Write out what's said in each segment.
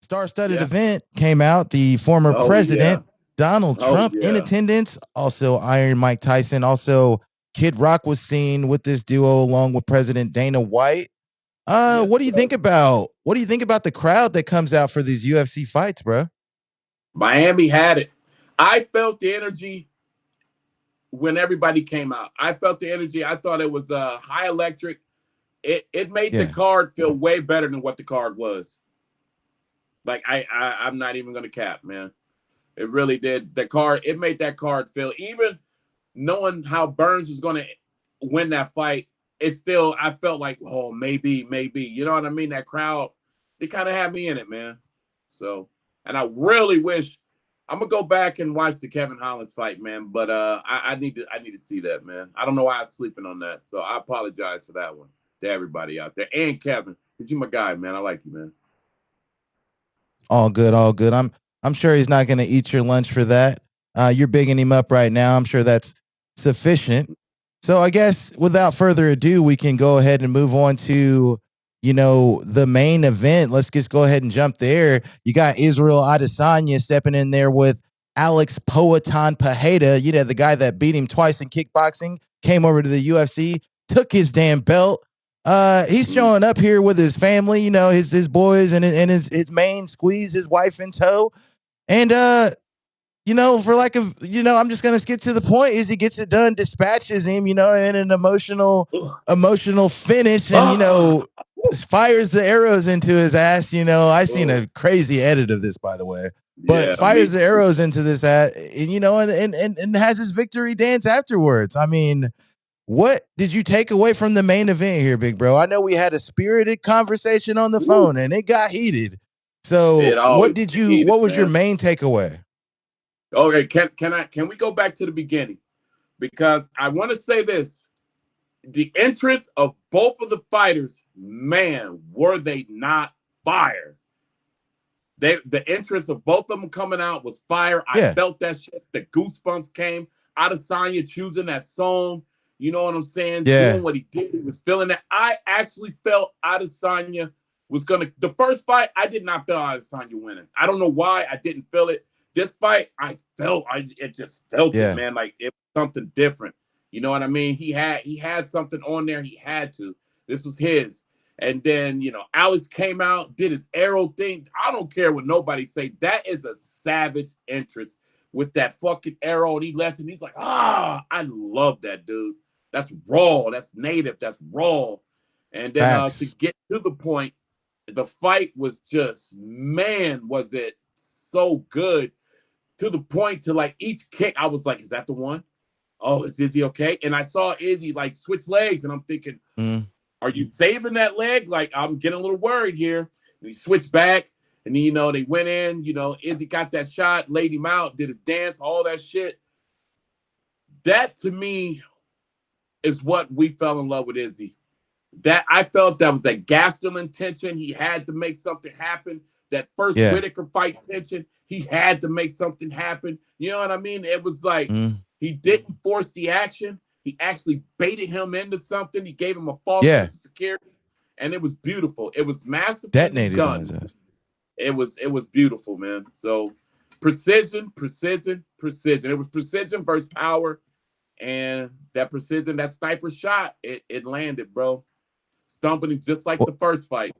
star-studded Yeah. event came out. The former Oh yeah. president, Donald Oh Trump, in yeah. attendance. Also, Iron Mike Tyson. Also, Kid Rock was seen with this duo along with President Dana White. Yes, What do you sir. think about the crowd that comes out for these UFC fights, bro? Miami had it. I felt the energy when everybody came out. I felt the energy. I thought it was high electric. It made the Yeah, card feel way better than what the card was. Like I'm not even gonna cap, man. It really did. The card, it made that card feel, even knowing how Burns was gonna win that fight, it still, I felt like, oh, maybe. You know what I mean? That crowd, they kind of had me in it, man. So, and I really wish I'm gonna go back and watch the Kevin Holland fight, man. But I need to see that, man. I don't know why I was sleeping on that. So I apologize for that one to everybody out there. And Kevin, because you my guy, man. I like you, man. all good, all good. I'm sure he's not going to eat your lunch for that. You're bigging him up right now. I'm sure that's sufficient. So I guess without further ado, we can go ahead and move on to the main event. Let's just go ahead and jump there. You got Israel Adesanya stepping in there with Alex Poatan Pajeda. The guy that beat him twice in kickboxing, came over to the UFC, took his damn belt. He's showing up here with his family, his boys and his main squeeze, his wife in tow. And for like I'm just gonna skip to the point. Is he gets it done, dispatches him, in an emotional finish, and Ah, fires the arrows into his ass. I seen oh, a crazy edit of this, by the way, but yeah, me fires the too. arrows into this ass, and has his victory dance afterwards. I mean, what did you take away from the main event here, big bro? I know we had a spirited conversation on the Woo. phone and it got heated. So, It always get heated, what was your man. main takeaway? Okay, can we go back to the beginning? Because I want to say this. The entrance of both of the fighters, man, were they not fire? The entrance of both of them coming out was fire. I Yeah. felt that shit. The goosebumps came. Adesanya choosing that song. You know what I'm saying? Yeah. Doing what he did. He was feeling that. I actually felt Adesanya was gonna. The first fight, I did not feel Adesanya winning. I don't know why I didn't feel it. This fight, it just felt it, Yeah. man. Like it was something different. You know what I mean? He had something on there. He had to. This was his. And then, Alex came out, did his arrow thing. I don't care what nobody say. That is a savage entrance with that fucking arrow. And he lets it. And he's like, I love that, dude. That's raw. That's native. That's raw. And then to Facts. get to the point, the fight was just, man, was it so good, to the point to like each kick, I was like, is that the one? Oh, is Izzy okay? And I saw Izzy like switch legs, and I'm thinking, Mm. are you saving that leg? Like, I'm getting a little worried here. And he switched back, and then, they went in. Izzy got that shot, laid him out, did his dance, all that shit. That to me is what we fell in love with Izzy. That I felt that was that Gastelum tension. He had to make something happen. That first Yeah. Whitaker fight tension, he had to make something happen. You know what I mean? It was like Mm. he didn't force the action. He actually baited him into something. He gave him a false Yeah. sense of security, and it was beautiful. It was masterfully Detonated on his done. ass. It was beautiful, man. So precision, precision, precision. It was precision versus power, and that precision, that sniper shot, it landed, bro. Stumping him just like Well, the first fight.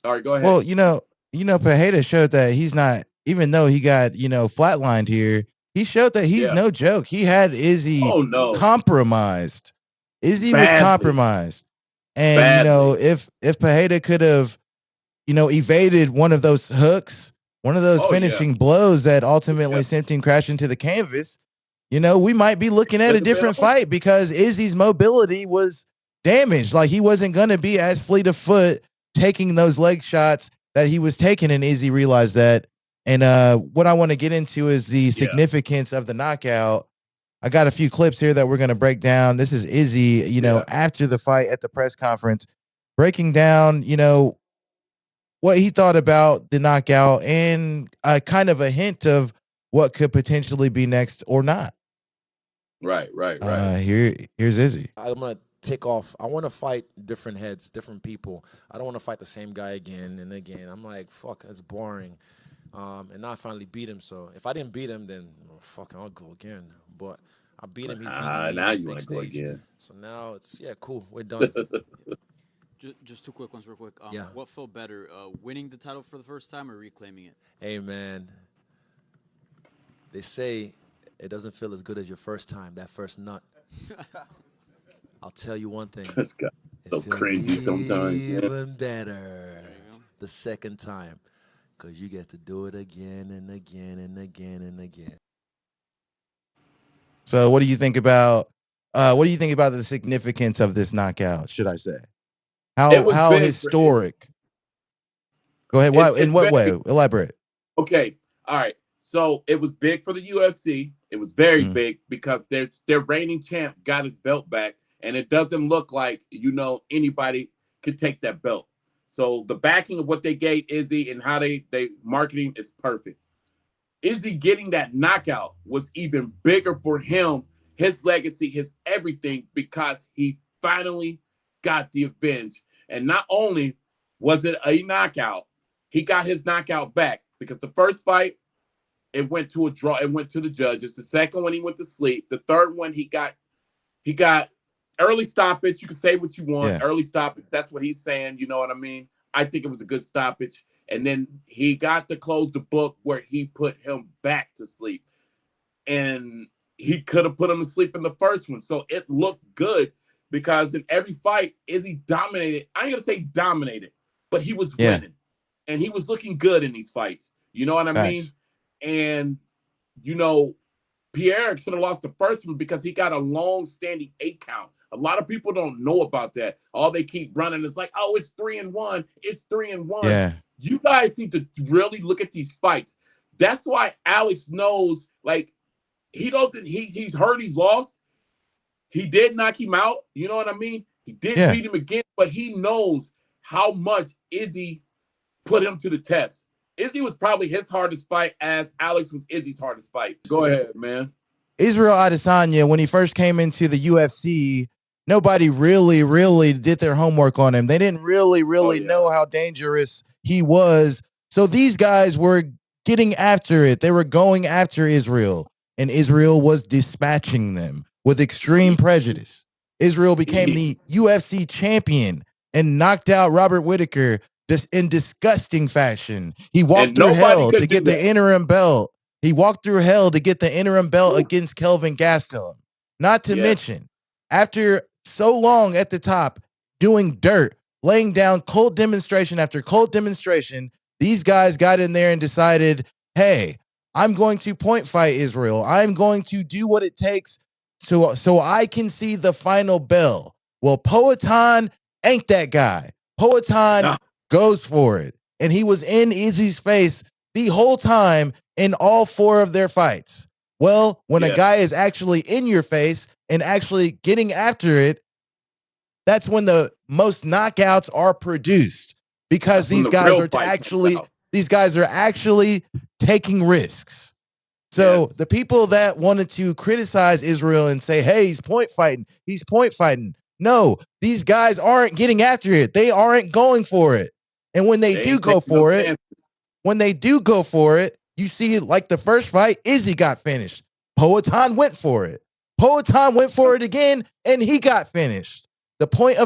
All right, go well, ahead. Pajeda showed that he's not, even though he got, flatlined here, he showed that he's Yeah. no joke. He had Izzy Oh no, compromised. Izzy was badly, compromised. And, badly. if Pajeda could have, evaded one of those hooks, one of those Oh yeah, finishing blows that yeah. ultimately sent him crashing to the canvas, we might be looking at Could a have been different over. fight because Izzy's mobility was damaged. Like he wasn't going to be as fleet of foot taking those leg shots that he was taking, and Izzy realized that. And what I want to get into is the Yeah, significance of the knockout. I got a few clips here that we're going to break down. This is Izzy, yeah, after the fight at the press conference, breaking down, what he thought about the knockout and kind of a hint of what could potentially be next or not. right, right, right. Here's Izzy. I'm gonna tick off. I want to fight different heads, different people. I don't want to fight the same guy again and again. I'm like, fuck, that's boring. And now I finally beat him. So if I didn't beat him, then fuck, I'll go again. But I beat him. He's beating me Now on the you want big to go stage. again. So now it's cool. We're done. Just two quick ones, real quick. Yeah. What felt better, winning the title for the first time or reclaiming it? Hey man, they say it doesn't feel as good as your first time. That first nut. I'll tell you one thing. That's got so feels cringy sometimes. Yeah. Even better There you go. the second time, because you get to do it again and again and again and again. So, what do you think about? What do you think about the significance of this knockout? Should I say It was how big historic? Go ahead. What in what way? Elaborate. Okay. All right. So it was big for the UFC. It was very big because their reigning champ got his belt back, and it doesn't look like anybody could take that belt. So the backing of what they gave Izzy and how they marketing is perfect. Izzy getting that knockout was even bigger for him, his legacy, his everything, because he finally got the revenge. And not only was it a knockout, he got his knockout back, because the first fight, it went to a draw. It went to the judges. The second one, he went to sleep. The third one, he got early stoppage. You can say what you want. Yeah. Early stoppage. That's what he's saying. You know what I mean? I think it was a good stoppage. And then he got to close the book where he put him back to sleep. And he could have put him to sleep in the first one. So it looked good, because in every fight, Izzy dominated. I ain't going to say dominated, but he was winning. And he was looking good in these fights. You know what I mean? And, Pierre should have lost the first one because he got a long-standing 8 count. A lot of people don't know about that. All they keep running is like, oh, it's 3-1. It's 3-1. Yeah. You guys need to really look at these fights. That's why Alex knows, like, he's heard he's lost. He did knock him out. You know what I mean? He did beat him again, but he knows how much Izzy put him to the test. Izzy was probably his hardest fight, as Alex was Izzy's hardest fight. Go ahead, man. Israel Adesanya, when he first came into the UFC, nobody really did their homework on him. They didn't really know how dangerous he was. So these guys were getting after it. They were going after Israel, and Israel was dispatching them with extreme prejudice. Israel became the UFC champion and knocked out Robert Whittaker just in disgusting fashion. He walked through hell to get the interim belt. He walked through hell to get the interim belt against Kelvin Gastelum. Not to mention, after so long at the top, doing dirt, laying down cold demonstration after cold demonstration, these guys got in there and decided, hey, I'm going to point fight Israel. I'm going to do what it takes so I can see the final bell. Well, Poatan ain't that guy. Poatan goes for it. And he was in Izzy's face the whole time in all 4 of their fights. Well, when a guy is actually in your face and actually getting after it, that's when the most knockouts are produced, because these guys are actually taking risks. So the people that wanted to criticize Israel and say, hey, he's point fighting. No, these guys aren't getting after it. They aren't going for it. And when they do go for it, you see, like the first fight, Izzy got finished. Poatan went for it. Poatan went for it again, and he got finished. The point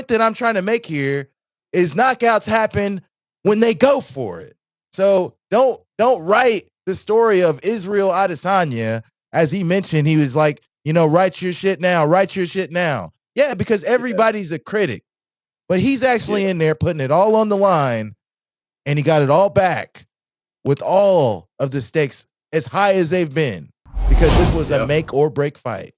that I'm trying to make here is knockouts happen when they go for it. So don't write the story of Israel Adesanya, as he mentioned. He was like, write your shit now. Yeah, because everybody's a critic. But he's actually in there putting it all on the line, and he got it all back with all of the stakes as high as they've been, because this was a make or break fight.